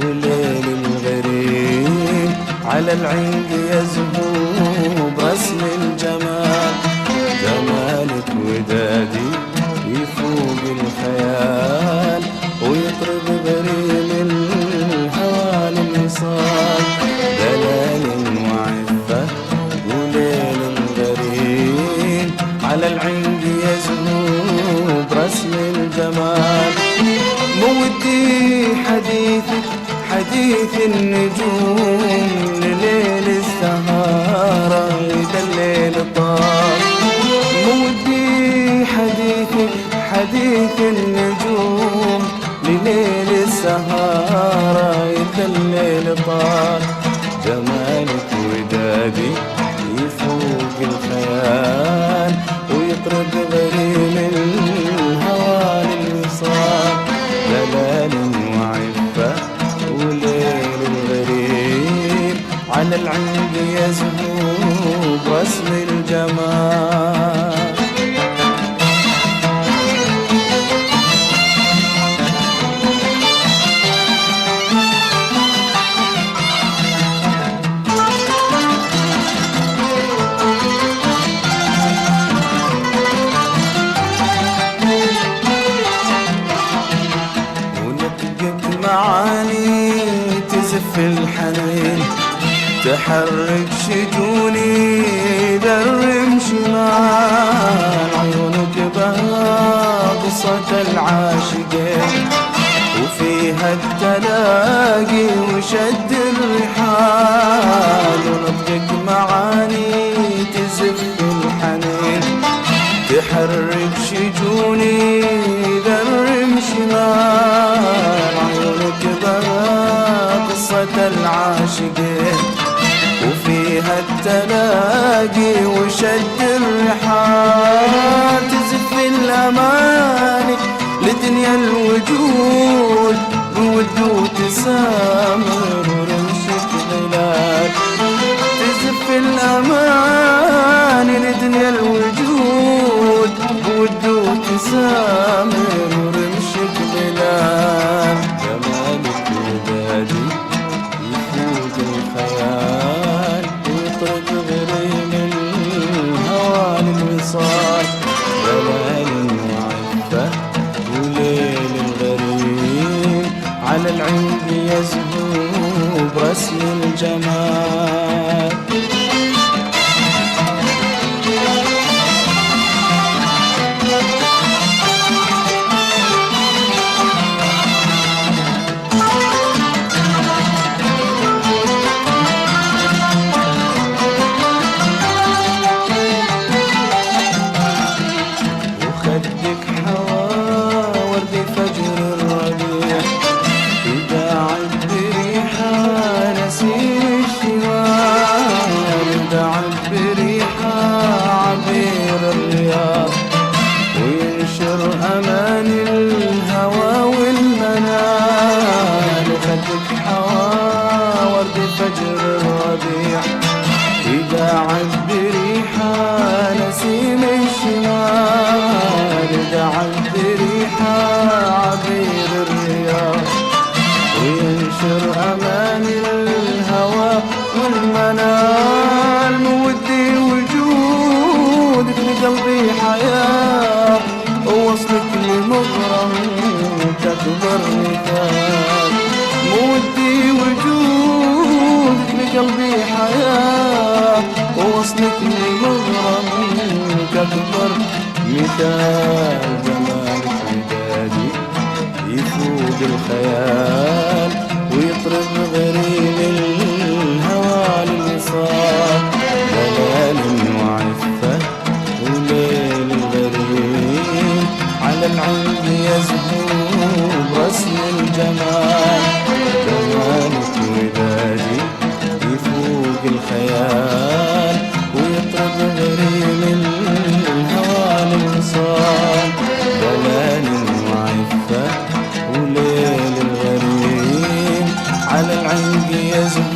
وليل الغريب على العيد يزهو برسم الجمال. جمالك ودادي يفوق الخيال ويطرب بريم الهوى للوصال. دلال وعفة وليل غريب على العيد يزهو برسم الجمال. مودي حديثك حديث النجوم لليل السهارة إذا الليل طال. مودي حديثك حديث النجوم لليل السهارة إذا الليل طال. جمالك ودادي يفوق الخيال ويطرد غريم الهوى للوصال. دلال وعفة وليل الغريب على العيد يزهو برسم الجمال. معاني تزف الحنين تحرك شجوني درم شمال. عيونك بها قصة العاشقين وفيها التلاقي وشد الرحال. ونطقك معاني تزف الحنين تحرك شجوني درم شمال. عيونك بها قصة العاشقين وفيها التلاقي وشد الرحال. تزف الأماني لدنيا الوجود بود وتسامر ورمشك ظلال. تزف الأماني لدنيا الوجود بود وتسامر ورمشك ظلال. جمالك ودادي يفوق الخيال ويطرد غريم الهوى للوصال. دلال وعفة وليل الغريب على العيد يزهو برسم الجمال. وخدك حوا ورد فجر الربيع إذا عد بريحة نسيم الشمال. إذا عد بريحة عبير الرياض وينشر أمان الهوى والمنال. وخدك حوا ورد فجر الربيع إذا عد بريحة نسيم الشمال. إذا عد بريحة عبير الرياض وينشر أمان الهوى والمنال. مودي وجودك لقلبي حياة ووصلك لمغرم تكبر مثال. مودي وجودك لقلبي حياة ووصلك لمغرم تكبر مثال. جمالك ودادي يفوق الخيال ويطرب غريم الهوى للوصال. دلال وعفة وليل الغريب على العيد يزهو برسم الجمال. جمالك ودادي يفوق الخيال ويطرب غريم الهوى للوصال. دلال وعفة وليل الغريب على العيد يزهو